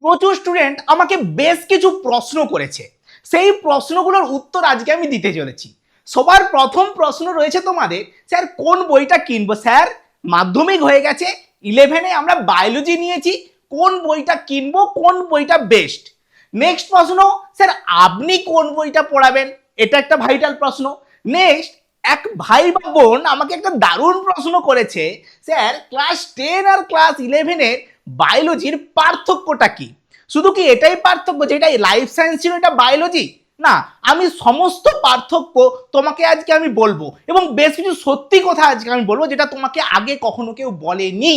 প্রচুর স্টুডেন্ট আমাকে বেশ কিছু প্রশ্ন করেছে, সেই প্রশ্নগুলোর উত্তর আজকে আমি দিতে চলেছি। সবার প্রথম প্রশ্ন রয়েছে তোমাদের, স্যার কোন বইটা কিনবো? স্যার মাধ্যমিক হয়ে গেছে, 11-এ আমরা বায়োলজি নিয়েছি, কোন বইটা কিনবো, কোন বইটা বেস্ট? নেক্সট প্রশ্ন, স্যার আপনি কোন বইটা পড়াবেন? এটা একটা ভাইটাল প্রশ্ন। নেক্সট, এক ভাই বা বোন আমাকে একটা দারুণ প্রশ্ন করেছে, স্যার ক্লাস 10 আর ক্লাস 11-এর বায়োলজির পার্থক্যটা কি? শুধু কি এটাই পার্থক্য যে এটা লাইফ সায়েন্স ছিল, এটা বায়োলজি? না, আমি সমস্ত পার্থক্য তোমাকে আজকে আমি বলবো, এবং বেশ কিছু সত্যি কথা আজকে আমি বলবো যেটা তোমাকে আগে কখনো কেউ বলেনি।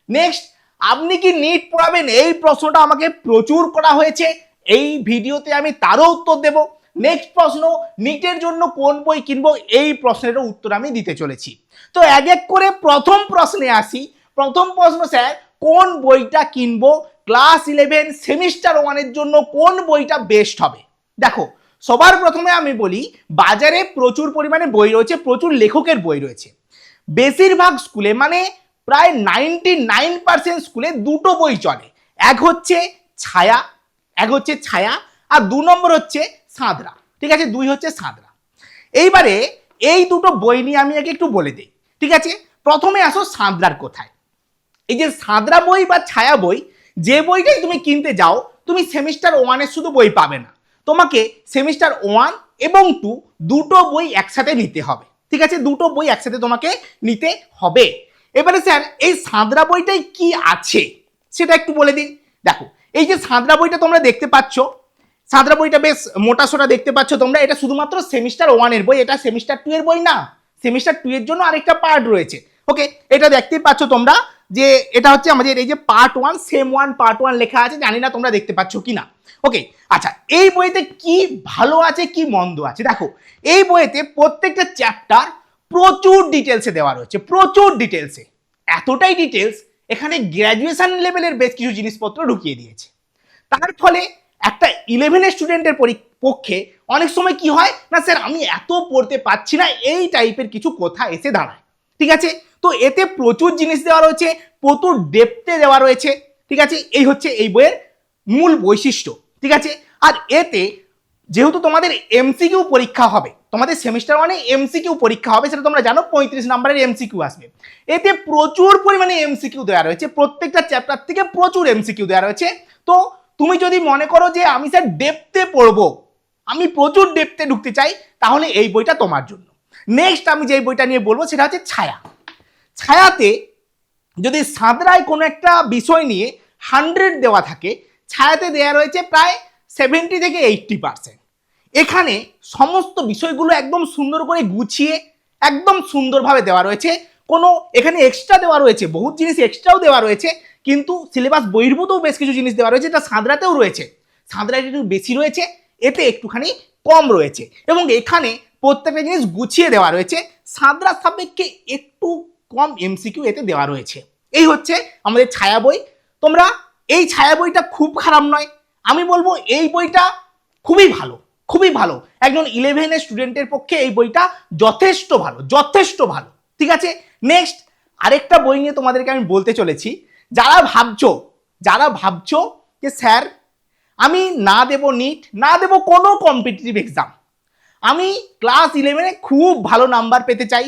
নেক্সট, আপনি কি নিট পড়াবেন? এই প্রশ্নটা আমাকে প্রচুর করা হয়েছে, এই ভিডিওতে আমি তারও উত্তর দেব। নেক্সট প্রশ্ন, নিটের জন্য কোন বই কিনবো? এই প্রশ্নেরও উত্তর আমি দিতে চলেছি। তো এক এক করে প্রথম প্রশ্নে আসি। প্রথম প্রশ্ন, স্যার কোন বইটা কিনবো? ক্লাস 11 সেমিস্টার 1-এর জন্য কোন বইটা বেস্ট হবে? দেখো, সবার প্রথমে আমি বলি, বাজারে প্রচুর পরিমাণে বই রয়েছে, প্রচুর লেখকের বই রয়েছে। বেশিরভাগ স্কুলে মানে প্রায় 99% স্কুলে দুটো বই চলে, এক হচ্ছে ছায়া, আর 2 নম্বর হচ্ছে সাঁতরা। ঠিক আছে, 2 হচ্ছে সাঁতরা। এইবারে এই দুটো বই নিয়ে আমি আগে একটু বলে দিই। ঠিক আছে, প্রথমে আসো সাঁতরার কোথায়। এই যে সাঁতরা বই বা ছায়া বই, যে বইটাই তুমি কিনতে যাও, তুমি সেমিস্টার 1-এর শুধু বই পাবে না, তোমাকে সেমিস্টার 1 এবং 2 দুটো বই একসাথে নিতে হবে। ঠিক আছে, দুটো বই একসাথে তোমাকে নিতে হবে। এবারে স্যার এই সাঁতরা বইটাই কি আছে সেটা একটু বলে দিন। দেখো, এই যে সাঁতরা বইটা তোমরা দেখতে পাচ্ছ, সাঁতরা বইটা বেশ মোটা সোটা দেখতে পাচ্ছ তোমরা, এটা শুধুমাত্র সেমিস্টার 1-এর বই, এটা সেমিস্টার 2-এর বই না। সেমিস্টার 2-এর জন্য আরেকটা পার্ট রয়েছে। ওকে, এটা দেখতেই পাচ্ছ তোমরা যে এটা হচ্ছে আমাদের এই যে পার্ট 1, সেম 1 পার্ট 1 লেখা আছে, জানি না তোমরা দেখতে পাচ্ছ কিনা। ওকে, আচ্ছা, এই বইতে কি ভালো আছে কি মন্দ আছে? দেখো, এই বইতে প্রত্যেকটা চ্যাপ্টার প্রচুর ডিটেলসে দেওয়া রয়েছে, প্রচুর ডিটেলসে। এতটাই ডিটেলস, এখানে গ্র্যাজুয়েশন লেভেলের বেশ কিছু জিনিসপত্র ঢুকিয়ে দিয়েছে। তার ফলে একটা 11-এর স্টুডেন্টের পক্ষে অনেক সময় কি হয় না, স্যার আমি এত পড়তে পারছি না, এই টাইপের কিছু কথা এসে দাঁড়ায়। ঠিক আছে, তো এতে প্রচুর জিনিস দেওয়া রয়েছে, প্রচুর ডেপথে দেওয়া রয়েছে। ঠিক আছে, এই হচ্ছে এই বইয়ের মূল বৈশিষ্ট্য। ঠিক আছে, আর এতে যেহেতু তোমাদের এমসিকিউ পরীক্ষা হবে, তোমাদের সেমিস্টার 1-এ এমসিকিউ পরীক্ষা হবে, সেটা তোমরা জানো 35 নম্বরের এমসিকিউ আসবে। এতে প্রচুর পরিমাণে এমসিকিউ দেওয়া রয়েছে, প্রত্যেকটা চ্যাপ্টার থেকে প্রচুর এমসিকিউ দেওয়া রয়েছে। তো তুমি যদি মনে করো যে আমি স্যার ডেপথে পড়বো, আমি প্রচুর ডেপথে ঢুকতে চাই, তাহলে এই বইটা তোমার জন্য। নেক্সট আমি যে বইটা নিয়ে বলবো সেটা হচ্ছে ছায়া। ছায়াতে যদি সাঁতরায় কোনো একটা বিষয় নিয়ে 100 দেওয়া থাকে, ছায়াতে দেওয়া রয়েছে প্রায় 70 থেকে 80%। এখানে সমস্ত বিষয়গুলো একদম সুন্দর করে গুছিয়ে একদম সুন্দরভাবে দেওয়া রয়েছে। কোনো এখানে এক্সট্রা দেওয়া রয়েছে, বহুত জিনিস এক্সট্রাও দেওয়া রয়েছে, কিন্তু সিলেবাস বহির্ভূতও বেশ কিছু জিনিস দেওয়া রয়েছে, এটা সাঁতরাতেও রয়েছে। সাঁতরায় একটু বেশি রয়েছে, এতে একটুখানি কম রয়েছে, এবং এখানে প্রত্যেকটা জিনিস গুছিয়ে দেওয়া রয়েছে। সাঁতরার সাপেক্ষে একটু কম এমসিকিউ এতে দেওয়া রয়েছে। এই হচ্ছে আমাদের ছায়া বই। তোমরা এই ছায়া বইটা খুব খারাপ নয়, আমি বলবো এই বইটা খুবই ভালো, খুবই ভালো। একজন 11-এর স্টুডেন্টের পক্ষে এই বইটা যথেষ্ট ভালো, যথেষ্ট ভালো। ঠিক আছে, নেক্সট আরেকটা বই নিয়ে তোমাদেরকে আমি বলতে চলেছি। যারা ভাবছো যে স্যার আমি না দেব নিট, না দেব কোনো কম্পিটিটিভ এক্সাম, আমি ক্লাস 11-এ খুব ভালো নাম্বার পেতে চাই,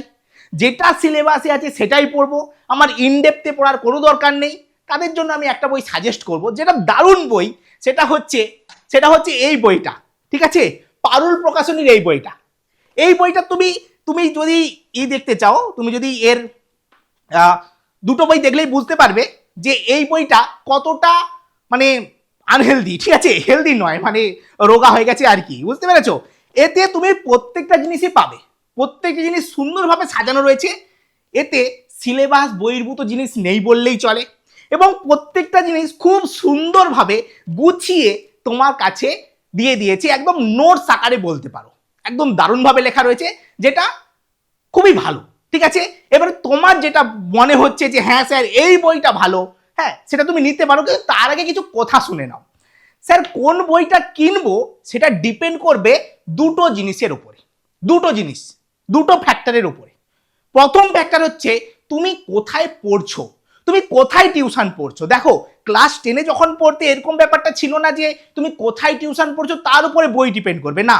যেটা সিলেবাসে আছে সেটাই পড়বো, আমার ইনডেপথে পড়ার কোনো দরকার নেই, তাদের জন্য আমি একটা বই সাজেস্ট করব, যেটা দারুণ বই। সেটা হচ্ছে এই বইটা। ঠিক আছে, পারুল প্রকাশনীর এই বইটা। এই বইটা তুমি যদি দেখতে চাও, তুমি যদি এর দুটো বই দেখলেই বুঝতে পারবে যে এই বইটা কতটা মানে আনহেলদি। ঠিক আছে, হেলদি নয়, মানে রোগা হয়ে গেছে আর কি, বুঝতে পেরেছো? এতে তুমি প্রত্যেকটা জিনিসই পাবে, প্রত্যেকটা জিনিস সুন্দরভাবে সাজানো রয়েছে। এতে সিলেবাস বহির্ভূত জিনিস নেই বললেই চলে, এবং প্রত্যেকটা জিনিস খুব সুন্দরভাবে গুছিয়ে তোমার কাছে দিয়ে দিয়েছে, একদম নোটস আকারে বলতে পারো, একদম দারুণভাবে লেখা রয়েছে, যেটা খুবই ভালো। ঠিক আছে, এবার তোমার যেটা মনে হচ্ছে যে হ্যাঁ স্যার এই বইটা ভালো, হ্যাঁ সেটা তুমি নিতে পারো, কিন্তু তার আগে কিছু কথা শুনে নাও। স্যার কোন বইটা কিনবো সেটা ডিপেন্ড করবে দুটো জিনিসের উপরে, দুটো ফ্যাক্টরের উপরে। প্রথম ফ্যাক্টর হচ্ছে তুমি কোথায় পড়ছো, তুমি কোথায় টিউশন পড়ছো। দেখো, ক্লাস 10-এ যখন পড়তে এরকম ব্যাপারটা ছিল না যে তুমি কোথায় টিউশন পড়ছো তার উপরে বই ডিপেন্ড করবে, না।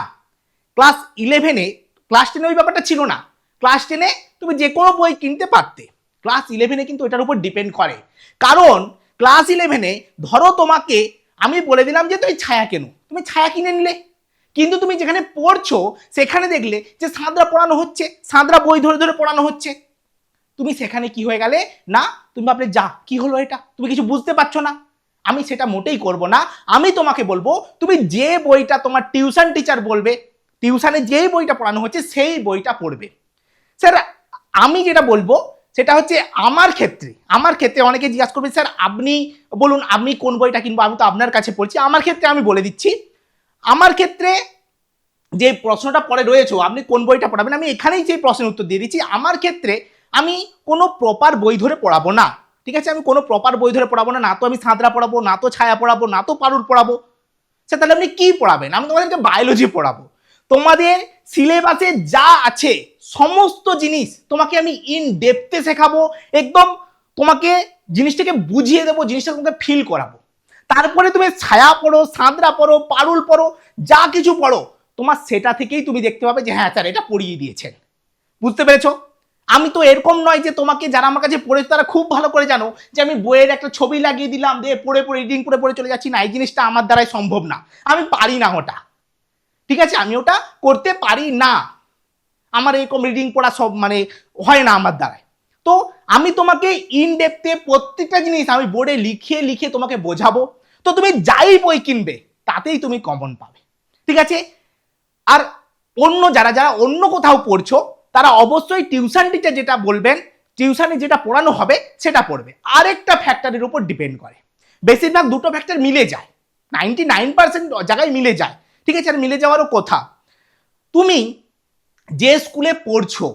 ক্লাস 11-এ, ক্লাস 10-এ ওই ব্যাপারটা ছিল না। ক্লাস 10-এ তুমি যে কোনো বই কিনতে পারতে। ক্লাস 11-এ কিন্তু এটার উপর ডিপেন্ড করে, কারণ ক্লাস 11-এ ধরো তোমাকে আমি বলে দিলাম যে তুমি ছায়া কেনো, তুমি ছায়া কিনে নিলে, কিন্তু তুমি যেখানে পড়ছো সেখানে দেখলে যে সাঁতরা পড়ানো হচ্ছে, সাঁতরা বই ধরে ধরে পড়ানো হচ্ছে, তুমি সেখানে কি হয়ে গেলে না, তুমি ভাবলে যা কি হলো এটা, তুমি কিছু বুঝতে পারছো না। আমি সেটা মোটেই করব না। আমি তোমাকে বলবো তুমি যে বইটা তোমার টিউশন টিচার বলবে, টিউশনে যেই বইটা পড়ানো হচ্ছে সেই বইটা পড়বে। স্যার আমি যেটা বলবো সেটা হচ্ছে আমার ক্ষেত্রে অনেকে জিজ্ঞাসা করবে স্যার আপনি বলুন আপনি কোন বইটা কিনবো, আমি তো আপনার কাছে পড়ছি। আমার ক্ষেত্রে আমি বলে দিচ্ছি, আমার ক্ষেত্রে যে প্রশ্নটা পরে রয়েছে আপনি কোন বইটা পড়াবেন, আমি এখানেই সেই প্রশ্নের উত্তর দিয়ে দিচ্ছি। আমার ক্ষেত্রে আমি কোনো প্রপার বই ধরে পড়াবো না, ঠিক আছে? আমি কোনো প্রপার বই ধরে পড়াবো না, না তো আমি সাঁতরা পড়াবো, না তো ছায়া পড়াবো, না তো পারুল পড়াবো। স্যার তাহলে আপনি কি পড়াবেন? আমি তোমাদেরকে বায়োলজি পড়াবো। তোমাদের সিলেবাসে যা আছে সমস্ত জিনিস তোমাকে আমি ইন ডেপথে শেখাবো, একদম তোমাকে জিনিসটাকে বুঝিয়ে দেবো, জিনিসটা তোমাকে ফিল করাবো। তারপরে তুমি ছায়া পড়ো, সাঁতরা পড়ো, পারুল পড়ো, যা কিছু পড়ো, তোমার সেটা থেকেই তুমি দেখতে পাবে যে হ্যাঁ স্যার এটা পড়িয়ে দিয়েছেন। বুঝতে পেরেছো? আমি তো এরকম নয় যে তোমাকে যারা আমার কাছে পড়েছে তারা খুব ভালো করে জানো যে আমি বইয়ের একটা ছবি লাগিয়ে দিলাম দিয়ে পড়ে পড়ে রিডিং করে পড়ে চলে যাচ্ছি, না, এই জিনিসটা আমার দ্বারাই সম্ভব না, আমি পারি না ওটা, ঠিক আছে? আমি ওটা করতে পারি না, আমার এরকম রিডিং পড়া সব মানে হয় না আমার দ্বারাই। তো আমি তোমাকে ইন ডেপথে প্রত্যেকটা জিনিস আমি বোর্ডে লিখে লিখে তোমাকে বোঝাবো। তো তুমি যাই বই কিনবে তাতেই তুমি কমন পাবে, ঠিক আছে? আর অন্য যারা যারা অন্য কোথাও পড়ছো তারা অবশ্যই টিউশন টিচার যেটা বলবেন, টিউশনে যেটা পড়ানো হবে সেটা পড়বে। আরেকটা ফ্যাক্টরের উপর ডিপেন্ড করে, বেশিরভাগ দুটো ফ্যাক্টর মিলে যায়, 99% জায়গায় মিলে যায়, ঠিক আছে? আর মিলে যাওয়ারও কথা, তুমি যে স্কুলে পড়ছো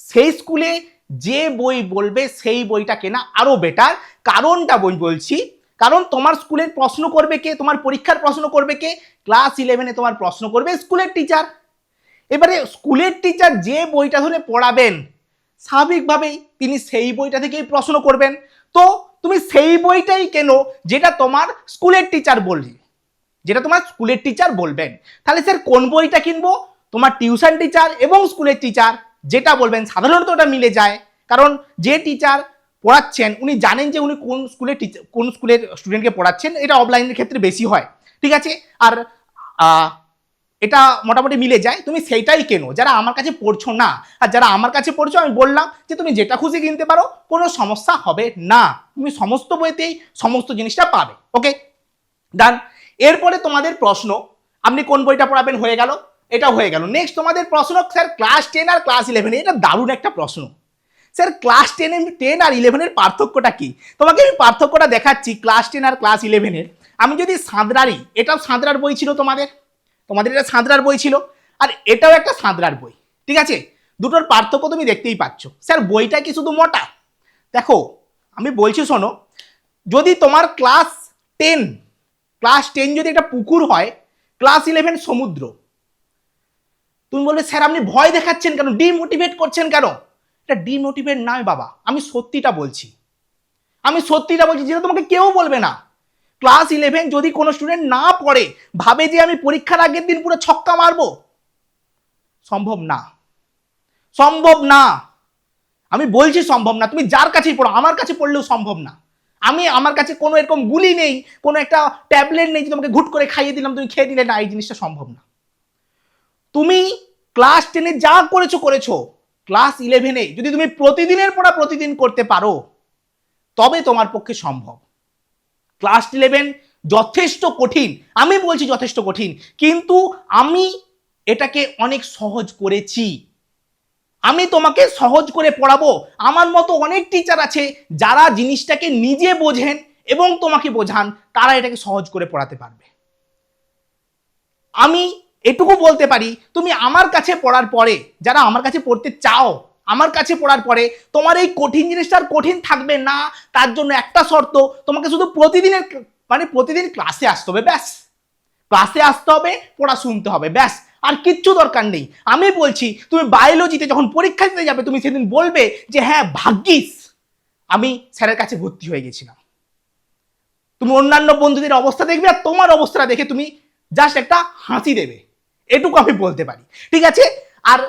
সেই স্কুলে যে বই বলবে সেই বইটা কেনা আরো বেটার। কারণটা বই বলছি, কারণ তোমার স্কুলের প্রশ্ন করবে কে, তোমার পরীক্ষার প্রশ্ন করবে কে? ক্লাস 11-এ তোমার প্রশ্ন করবে স্কুলের টিচার। এবারে স্কুলের টিচার যে বইটা ধরে পড়াবেন স্বাভাবিকভাবেই তিনি সেই বইটা থেকেই প্রশ্ন করবেন। তো তুমি সেই বইটাই কেনো যেটা তোমার স্কুলের টিচার বলবে, যেটা তোমার স্কুলের টিচার বলবেন। তাহলে স্যার কোন বইটা কিনবো? তোমার টিউশন টিচার এবং স্কুলের টিচার যেটা বলবেন সাধারণত ওটা মিলে যায়, কারণ যে টিচার পড়াচ্ছেন উনি জানেন যে উনি কোন স্কুলের টিচার, কোন স্কুলের স্টুডেন্টকে পড়াচ্ছেন। এটা অফলাইনের ক্ষেত্রে বেশি হয়, ঠিক আছে? আর এটা মোটামুটি মিলে যায়, তুমি সেইটাই কেনো যারা আমার কাছে পড়ছো না। আর যারা আমার কাছে পড়ছো আমি বললাম যে তুমি যেটা খুশি কিনতে পারো, কোনো সমস্যা হবে না, তুমি সমস্ত বইতেই সমস্ত জিনিসটা পাবে। ওকে, ডান। এরপরে তোমাদের প্রশ্ন আপনি কোন বইটা পড়াবেন হয়ে গেল, এটা হয়ে গেল। নেক্সট তোমাদের প্রশ্ন স্যার ক্লাস 10 আর ক্লাস 11, এটা দারুণ একটা প্রশ্ন। স্যার ক্লাস 10 আর 11-এর পার্থক্যটা কি? তোমাকে আমি পার্থক্যটা দেখাচ্ছি ক্লাস 10 আর ক্লাস 11-এর। আমি যদি সাঁতরারই, এটাও সাঁতরার বই ছিল তোমাদের, এটা সাঁতরার বই ছিল, আর এটাও একটা সাঁতরার বই, ঠিক আছে? দুটোর পার্থক্য তুমি দেখতেই পাচ্ছ। স্যার বইটা কি শুধু মোটা? দেখো আমি বলছি শোনো, যদি তোমার ক্লাস 10 যদি একটা পুকুর হয়, ক্লাস 11 সমুদ্র, তুমি বলবে স্যার আপনি ভয় দেখাচ্ছেন কেন, ডিমোটিভেট করছেন কেন? এটা ডিমোটিভেট নয় বাবা, আমি সত্যিটা বলছি, যেটা তোমাকে কেউ বলবে না। ক্লাস 11 যদি কোনো স্টুডেন্ট না পড়ে, ভাবে যে আমি পরীক্ষার আগের দিন পুরো ছক্কা মারবো, সম্ভব না, সম্ভব না, আমি বলছি সম্ভব না। তুমি যার কাছেই পড়ো, আমার কাছে পড়লেও সম্ভব না। আমার কাছে কোনো এরকম গুলি নেই, কোনো একটা ট্যাবলেট নেই যে তোমাকে ঘুট করে খাইয়ে দিলাম তুমি খেয়ে দিলে, না, এই জিনিসটা সম্ভব না। তুমি ক্লাস 10-এ যা করেছো, ক্লাস 11-এ যদি তুমি প্রতিদিনের পড়া প্রতিদিন করতে পারো তবে তোমার পক্ষে সম্ভব। ক্লাস 11 যথেষ্ট কঠিন, আমি বলছি যথেষ্ট কঠিন, কিন্তু আমি এটাকে অনেক সহজ করেছি। আমি তোমাকে সহজ করে পড়াবো। আমার মতো অনেক টিচার আছে যারা জিনিসটাকে নিজে বোঝেন এবং তোমাকে বোঝান, তারা এটাকে সহজ করে পড়াতে পারবে। আমি এটুকু বলতে পারি, তুমি আমার কাছে পড়ার পরে, যারা আমার কাছে পড়তে চাও, আমার কাছে পড়ার পরে তোমার এই কঠিন জিনিসটা আর কঠিন থাকবে না। তার জন্য একটা শর্ত, তোমাকে শুধু প্রতিদিন ক্লাসে আসতে হবে, ব্যাস। ক্লাসে আসতে হবে, পড়া শুনতে হবে, ব্যাস, আর কিচ্ছু দরকার নেই। আমি বলছি তুমি বায়োলজিতে যখন পরীক্ষা দিতে যাবে, তুমি সেদিন বলবে যে হ্যাঁ ভাগ্যিস আমি স্যারের কাছে ভর্তি হয়ে গেছিলাম, তুমি অন্যান্য বন্ধুদের অবস্থা দেখবে আর তোমার অবস্থাটা দেখে তুমি জাস্ট একটা হাসি দেবে, এটুকু আমি বলতে পারি। ঠিক আছে, আর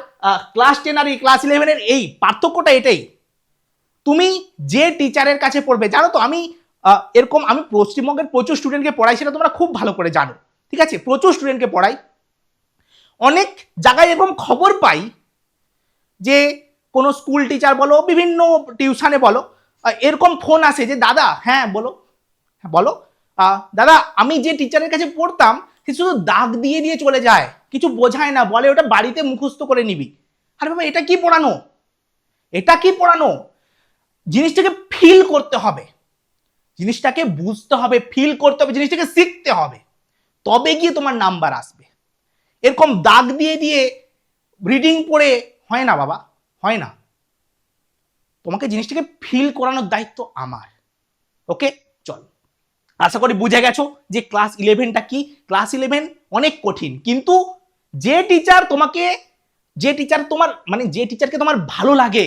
ক্লাস 10 আর ক্লাস 11-এর এই পার্থক্যটা এটাই, তুমি যে টিচারের কাছে পড়বে, জানো তো আমি এরকম আমি পশ্চিমবঙ্গের প্রচুর স্টুডেন্টকে পড়াই, সেটা তোমরা খুব ভালো করে জানো। ঠিক আছে, প্রচুর স্টুডেন্টকে পড়াই, অনেক জায়গায় এরকম খবর পাই যে কোনো স্কুল টিচার বলো, বিভিন্ন টিউশনে বলো, এরকম ফোন আসে যে দাদা, হ্যাঁ বলো, হ্যাঁ বলো, দাদা আমি যে টিচারের কাছে পড়তাম সে শুধু দাগ দিয়ে দিয়ে চলে যায়, কিছু বোঝায় না, বলে ওটা বাড়িতে মুখস্থ করে নিবি। আরে বাবা, এটা কি পড়ানো? এটা কি পড়ানো? জিনিসটাকে ফিল করতে হবে, জিনিসটাকে বুঝতে হবে, ফিল করতে হবে, জিনিসটাকে শিখতে হবে, তবে গিয়ে তোমার নাম্বার আসবে। এরকম দাগ দিয়ে দিয়ে রিডিং পড়ে হয় না বাবা, হয় না। তোমাকে জিনিসটাকে ফিল করানোর দায়িত্ব আমার। ওকে, চল, আশা করি বুঝে গেছো যে ক্লাস 11টা কি। ক্লাস 11 অনেক কঠিন, কিন্তু যে টিচার তোমাকে, যে টিচার তোমার মানে যে টিচারকে তোমার ভালো লাগে,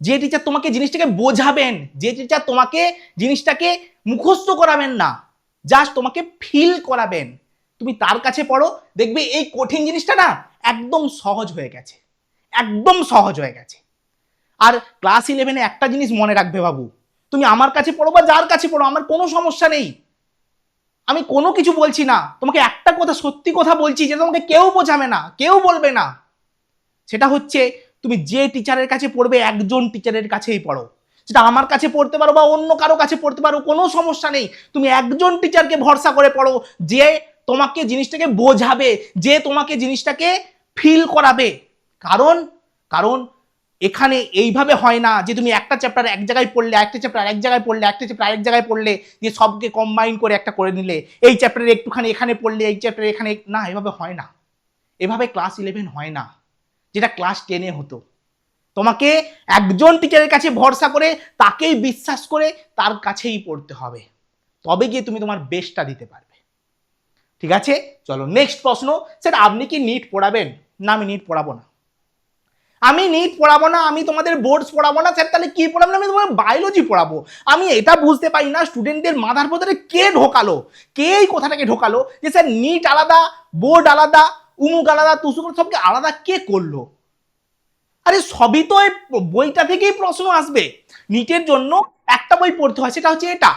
যে টিচার তোমাকে জিনিসটাকে বোঝাবেন, যে টিচার তোমাকে জিনিসটাকে মুখস্থ করাবেন না, জাস্ট তোমাকে ফিল করাবেন, তুমি তার কাছে পড়ো, দেখবে এই কঠিন জিনিসটা না একদম সহজ হয়ে গেছে, একদম সহজ হয়ে গেছে। আর ক্লাস 11-এ একটা জিনিস মনে রাখবে বাবু, তুমি আমার কাছে পড়ো বা যার কাছে পড়ো, আমার কোনো সমস্যা নেই, আমি কোনো কিছু বলছি না, তোমাকে একটা কথা, সত্যি কথা বলছি, যেটা তোমাকে কেউ বোঝাবে না, কেউ বলবে না, সেটা হচ্ছে তুমি যে টিচারের কাছে পড়বে একজন টিচারের কাছেই পড়ো, সেটা আমার কাছে পড়তে পারো বা অন্য কারো কাছে পড়তে পারো, কোনো সমস্যা নেই, তুমি একজন টিচারকে ভরসা করে পড়ো, যে তোমাকে জিনিসটাকে বোঝাবে, যে তোমাকে জিনিসটাকে ফিল করাবে। কারণ কারণ এখানে এইভাবে হয় না যে তুমি একটা চ্যাপ্টার এক জায়গায় পড়লে, একটা চ্যাপ্টার এক জায়গায় পড়লে, একটা চ্যাপ্টার আরেক জায়গায় পড়লে, দিয়ে সবকে কম্বাইন করে একটা করে নিলে, এই চ্যাপ্টারের একটুখানি এখানে পড়লে, এই চ্যাপ্টারে এখানে না, এভাবে হয় না, এভাবে ক্লাস 11 হয় না, যেটা ক্লাস 10-এ হতো। তোমাকে একজন টিচারের কাছে ভরসা করে, তাকেই বিশ্বাস করে, তার কাছেই পড়তে হবে, তবে গিয়ে তুমি তোমার বেস্টটা দিতে পারবে। ঠিক আছে, চলো নেক্সট প্রশ্ন। স্যার আপনি কি নিট পড়াবেন? না, আমি নিট পড়াবো না, আমি নিট পড়াবো না, আমি তোমাদের বোর্ডস পড়াবো না। স্যার তাহলে কি পড়াবো? আমি তোমার বায়োলজি পড়াবো। আমি এটা বুঝতে পারি না স্টুডেন্টদের মাথার ভেতরে কে ঢোকালো, কে এই কথাটাকে ঢোকালো যে স্যার নিট আলাদা, বোর্ড আলাদা, উমুক আলাদা, তুসুক সবকে আলাদা কে করলো? আরে সবই তো এই বইটা থেকেই প্রশ্ন আসবে। নিটের জন্য একটা বই পড়তে হয়, সেটা হচ্ছে এটা,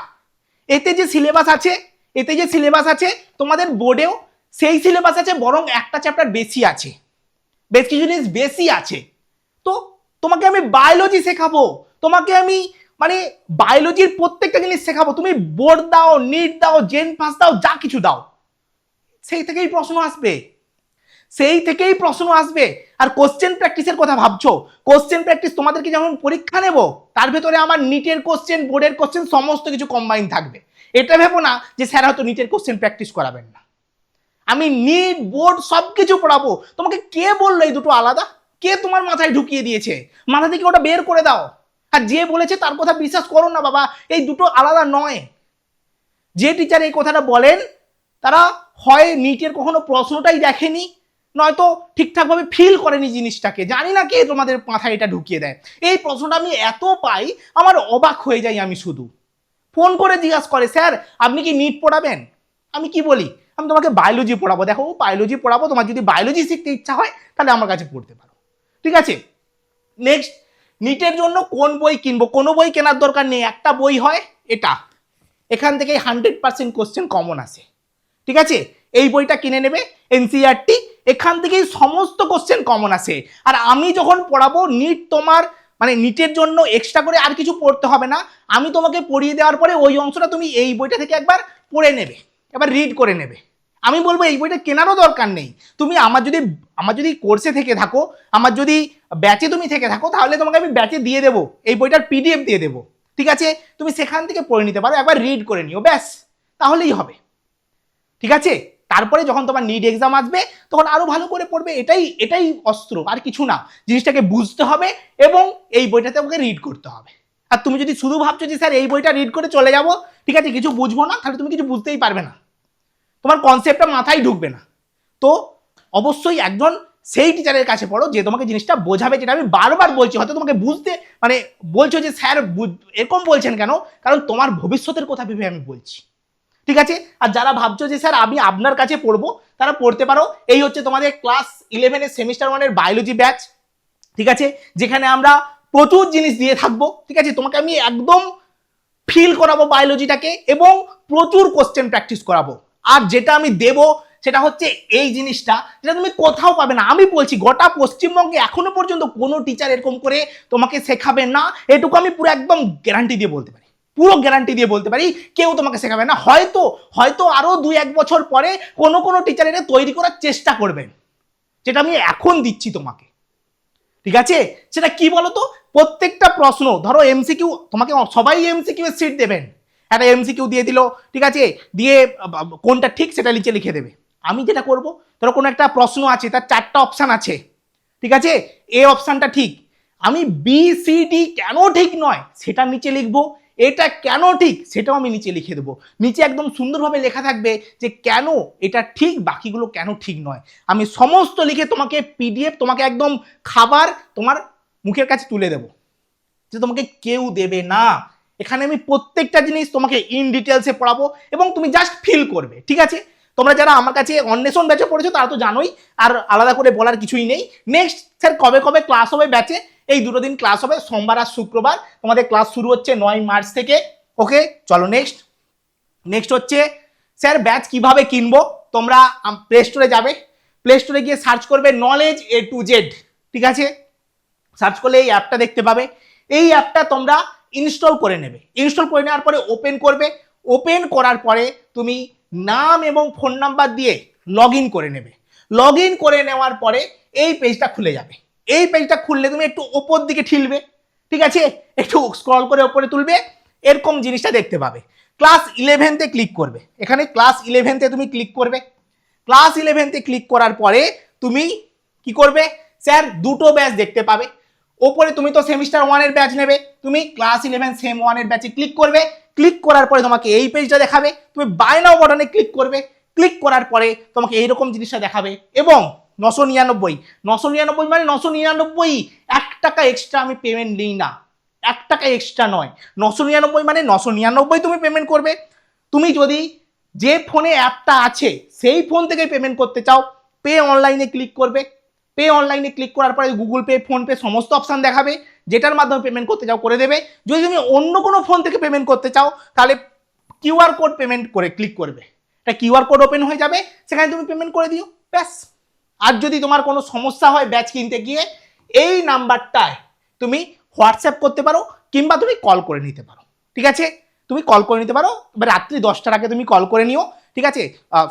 এতে যে সিলেবাস আছে, এতে যে সিলেবাস আছে, তোমাদের বোর্ডেও সেই সিলেবাস আছে, বরং একটা চ্যাপ্টার বেশি আছে, বেশ কিছু জিনিস বেশি আছে। তো তোমাকে আমি বায়োলজি শেখাবো, তোমাকে আমি মানে বায়োলজির প্রত্যেকটা জিনিস শেখাবো, তুমি বোর্ড দাও, নিট দাও, জেন পাস দাও, যা কিছু দাও, সেই থেকেই প্রশ্ন আসবে, সেই থেকেই প্রশ্ন আসবে। আর কোশ্চেন প্র্যাকটিসের কথা ভাবছো, কোশ্চেন প্র্যাকটিস তোমাদেরকে যেমন পরীক্ষা নেব, তার ভেতরে আমার নিটের কোশ্চেন, বোর্ডের কোশ্চেন সমস্ত কিছু কম্বাইন থাকবে। এটা ভেবো না যে স্যার হয়তো নিটের কোশ্চেন প্র্যাকটিস করাবেন না, আমি নিট বোর্ড সব কিছু পড়াবো। তোমাকে কে বললো এই দুটো আলাদা? কে তোমার মাথায় ঢুকিয়ে দিয়েছে? মাথা থেকে ওটা বের করে দাও, আর যে বলেছে তার কথা বিশ্বাস করো না বাবা, এই দুটো আলাদা নয়। যে টিচার এই কথাটা বলেন তারা হয় নিটের কখনো প্রশ্নটাই দেখেনি, নয়তো ঠিকঠাকভাবে ফিল করেনি জিনিসটাকে, জানি না কে তোমাদের মাথায় এটা ঢুকিয়ে দেয়। এই প্রশ্নটা আমি এত পাই, আমার অবাক হয়ে যাই, আমি শুধু ফোন করে জিজ্ঞাসা করে স্যার আপনি কি নিট পড়াবেন? আমি কি বলি, আমি তোমাকে বায়োলজি পড়াবো, দেখো বায়োলজি পড়াবো, তোমার যদি বায়োলজি শিখতে ইচ্ছা হয় তাহলে আমার কাছে পড়তে পারো। ঠিক আছে, নেক্সট, নিটের জন্য কোন বই কিনবো? কোনো বই কেনার দরকার নেই, একটা বই হয় এটা, এখান থেকে 100% কোশ্চেন কমন আসে। ঠিক আছে, এই বইটা কিনে নেবে, এনসিইআরটি, এখান থেকেই সমস্ত কোশ্চেন কমন আসে। আর আমি যখন পড়াবো নিট, তোমার মানে নিটের জন্য এক্সট্রা করে আর কিছু পড়তে হবে না, আমি তোমাকে পড়িয়ে দেওয়ার পরে ওই অংশটা তুমি এই বইটা থেকে একবার পড়ে নেবে, এবার রিড করে নেবে। আমি বলবো এই বইটা কেনারও দরকার নেই, তুমি আমার যদি কোর্সে থেকে থাকো, আমার যদি ব্যাচে তুমি থেকে থাকো, তাহলে তোমাকে আমি ব্যাচে দিয়ে দেবো, এই বইটার পিডিএফ দিয়ে দেবো। ঠিক আছে, তুমি সেখান থেকে পড়ে নিতে পারো, একবার রিড করে নিও, ব্যাস, তাহলেই হবে। ঠিক আছে, তারপরে যখন তোমার নিট এক্সাম আসবে তখন আরো ভালো করে পড়বে, এটাই এটাই অস্ত্র, আর কিছু না। জিনিসটাকে বুঝতে হবে এবং এই বইটাতে আমাকে রিড করতে হবে। আর তুমি যদি শুধু ভাবছো যে স্যার এই বইটা রিড করে চলে যাব, ঠিক আছে, কিছু বুঝবো না, তাহলে তুমি কিছু বুঝতেই পারবে না, তোমার কনসেপ্টটা মাথায় ঢুকবে না। তো অবশ্যই একজন সেই টিচারের কাছে পড়ো যে তোমাকে জিনিসটা বোঝাবে, যেটা আমি বারবার বলছি, হয়তো তোমাকে বুঝতে মানে বলছো যে স্যার এরকম বলছেন কেন, কারণ তোমার ভবিষ্যতের কথা ভেবে আমি বলছি। ঠিক আছে? আর যারা ভাবছো যে স্যার আমি আপনার কাছে পড়বো, তারা পড়তে পারো। এই হচ্ছে তোমাদের ক্লাস 11 এর সেমিস্টার 1 এর বায়োলজি ব্যাচ, ঠিক আছে, যেখানে আমরা প্রচুর জিনিস দিয়ে থাকবো। ঠিক আছে, তোমাকে আমি একদম ফিল করাবো বায়োলজিটাকে এবং প্রচুর কোশ্চেন প্র্যাকটিস করাবো। আর যেটা আমি দেব সেটা হচ্ছে এই জিনিসটা, যেটা তুমি কোথাও পাবে না। আমি বলছি গোটা পশ্চিমবঙ্গে এখনো পর্যন্ত কোনো টিচার এরকম করে তোমাকে শেখাবে না, এটুকু আমি পুরো একদম গ্যারান্টি দিয়ে বলতে পারি, পুরো গ্যারান্টি দিয়ে বলতে পারি। কেউ তোমাকে শেখাবে না। হয়তো হয়তো আরো 2-1 বছর পরে কোনো টিচার এটা তৈরি করার চেষ্টা করবেন, যেটা আমি এখন দিচ্ছি তোমাকে। ঠিক আছে, সেটা কি বলতো? প্রত্যেকটা প্রশ্ন ধরো এমসিকিউ, তোমাকে সবাই এমসিকিউ এর সিট দেবেন, একটা এমসিকিউ দিয়ে দিল, ঠিক আছে, দিয়ে কোনটা ঠিক সেটা নিচে লিখে দেবে। আমি যেটা করব, ধরো কোনো একটা প্রশ্ন আছে, তার 4টা অপশান আছে, ঠিক আছে, এ অপশানটা ঠিক, আমি বি সি ডি কেন ঠিক নয় সেটা নিচে লিখবো, এটা কেন ঠিক সেটাও আমি নিচে লিখে দেবো। নিচে একদম সুন্দরভাবে লেখা থাকবে যে কেন এটা ঠিক, বাকিগুলো কেন ঠিক নয়। আমি সমস্ত লিখে তোমাকে পিডিএফ, তোমাকে একদম খাবার তোমার মুখের কাছে তুলে দেবো, যে তোমাকে কেউ দেবে না। এখানে আমি প্রত্যেকটা জিনিস তোমাকে ইন ডিটেলসে পড়াবো এবং তুমি জাস্ট ফিল করবে। ঠিক আছে, তোমরা যারা আমার কাছে অন্বেষণ ব্যাচে পড়েছো তারা তো জানোই, আর আলাদা করে বলার কিছুই নেই। নেক্সট স্যার কবে কবে ক্লাস হবে ব্যাচে? এই 2 দিন ক্লাস হবে, সোমবার আর শুক্রবার। তোমাদের ক্লাস শুরু হচ্ছে 9 মার্চ থেকে। ওকে, চলো নেক্সট হচ্ছে স্যার ব্যাচ কিভাবে কিনবো? তোমরা প্লে স্টোরে যাবে, প্লে স্টোরে গিয়ে সার্চ করবে নলেজ A to Z। ঠিক আছে, সার্চ করলে এই অ্যাপটা দেখতে পাবে। এই অ্যাপটা তোমরা ইনস্টল করে নেবে। ইনস্টল করে নেওয়ার পরে ওপেন করবে। ওপেন করার পরে তুমি নাম এবং ফোন নাম্বার দিয়ে লগ ইন করে নেবে। লগ ইন করে নেওয়ার পরে এই পেজটা খুলে যাবে। এই পেজটা খুললে তুমি একটু ওপর দিকে ঠেলবে, ঠিক আছে, একটু স্ক্রল করে ওপরে তুলবে, এরকম জিনিসটা দেখতে পাবে। ক্লাস 11তে ক্লিক করবে। এখানে ক্লাস 11তে তুমি ক্লিক করবে। ক্লাস 11তে ক্লিক করার পরে তুমি কি করবে? স্যার 2টো ব্যাচ দেখতে পাবে। ওপরে তুমি তো সেমিস্টার 1 এর ব্যাচ নেবে, তুমি ক্লাস 11 সেম 1 এর ব্যাচে ক্লিক করবে। ক্লিক করার পরে তোমাকে এই পেজটা দেখাবে, তুমি বাই নাও বাটনে ক্লিক করবে। ক্লিক করার পরে তোমাকে এইরকম জিনিসটা দেখাবে এবং 999 মানে 999, 1 টাকা এক্সট্রা আমি পেমেন্ট নিই না, 1 টাকা এক্সট্রা নয়, 999 মানে 999 তুমি পেমেন্ট করবে। তুমি যদি যে ফোনে অ্যাপটা আছে সেই ফোন থেকে পেমেন্ট করতে চাও, পে অনলাইনে ক্লিক করবে। পে অনলাইনে ক্লিক করার পরে গুগল পে, ফোনপে সমস্ত অপশান দেখাবে, যেটার মাধ্যমে পেমেন্ট করতে চাও করে দেবে। যদি তুমি অন্য কোনো ফোন থেকে পেমেন্ট করতে চাও তাহলে কিউআর কোড পেমেন্ট করে ক্লিক করবে, একটা কিউআর কোড ওপেন হয়ে যাবে, সেখানে তুমি পেমেন্ট করে দিও, ব্যাস। আর যদি তোমার কোনো সমস্যা হয় ব্যাচ কিনতে গিয়ে, এই নাম্বারটায় তুমি হোয়াটসঅ্যাপ করতে পারো কিংবা তুমি কল করে নিতে পারো। ঠিক আছে, তুমি কল করে নিতে পারো, এবার রাত্রি 10টার আগে তুমি কল করে নিও। ঠিক আছে,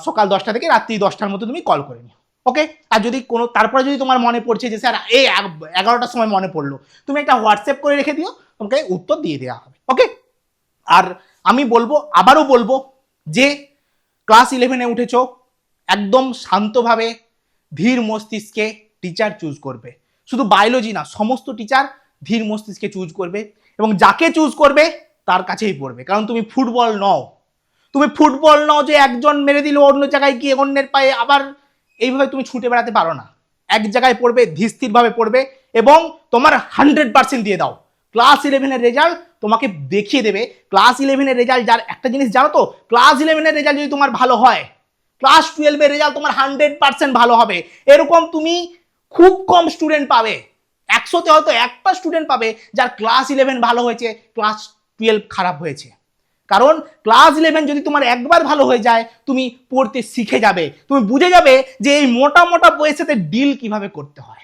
সকাল 10টা থেকে রাত্রি 10টার মধ্যে তুমি কল করে নিও। ওকে, আর যদি কোনো তারপরে যদি তোমার মনে পড়ছে যে স্যার এই 11টার সময় মনে পড়লো, তুমি একটা হোয়াটসঅ্যাপ করে রেখে দিও, তোমাকে উত্তর দিয়ে দেওয়া হবে। ওকে, আর আমি বলবো, আবারও বলবো যে ক্লাস 11-এ উঠেছো, একদম শান্তভাবে ধীর মস্তিষ্কে টিচার চুজ করবে। শুধু বায়োলজি না, সমস্ত টিচার ধীর মস্তিষ্কে চুজ করবে এবং যাকে চুজ করবে তার কাছেই পড়বে। কারণ তুমি ফুটবল নও, তুমি ফুটবল নও যে একজন মেরে দিল অন্য জায়গায় গিয়ে অন্যের পায়ে আবার এইভাবে তুমি ছুটে বেড়াতে পারো না। এক জায়গায় পড়বে, ধীরস্থিরভাবে পড়বে এবং তোমার 100% দিয়ে দাও। ক্লাস 11-এর রেজাল্ট তোমাকে দেখিয়ে দেবে। ক্লাস 11-এর রেজাল্ট, যার একটা জিনিস জানো তো, ক্লাস 11-এর রেজাল্ট যদি তোমার ভালো হয়, ক্লাস 12-এর রেজাল্ট তোমার 100% ভালো হবে। এরকম তুমি খুব কম স্টুডেন্ট পাবে, 100তে হয়তো একটা স্টুডেন্ট পাবে যার ক্লাস 11 ভালো হয়েছে, ক্লাস 12 খারাপ হয়েছে। কারণ ক্লাস 11 যদি তোমার একবার ভালো হয়ে যায়, তুমি পড়তে শিখে যাবে, তুমি বুঝে যাবে যে এই মোটা মোটা বইয়ের সাথে ডিল কিভাবে করতে হয়।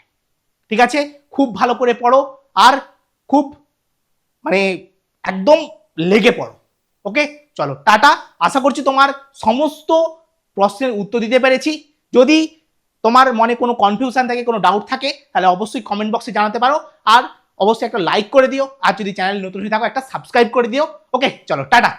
ঠিক আছে, খুব ভালো করে পড়ো আর খুব মানে একদম লেগে পড়ো। ওকে, চলো টাটা। আশা করছি তোমার সমস্ত প্রশ্নের উত্তর দিতে পেরেছি। যদি তোমার মনে কোনো কনফিউশন থাকে, কোনো ডাউট থাকে, তাহলে অবশ্যই কমেন্ট বক্সে জানাতে পারো। আর অবশ্যই একটা লাইক করে দিও, আর যদি চ্যানেল নতুন হয়ে থাকো একটা সাবস্ক্রাইব করে দিও। ওকে, চলো টাটা।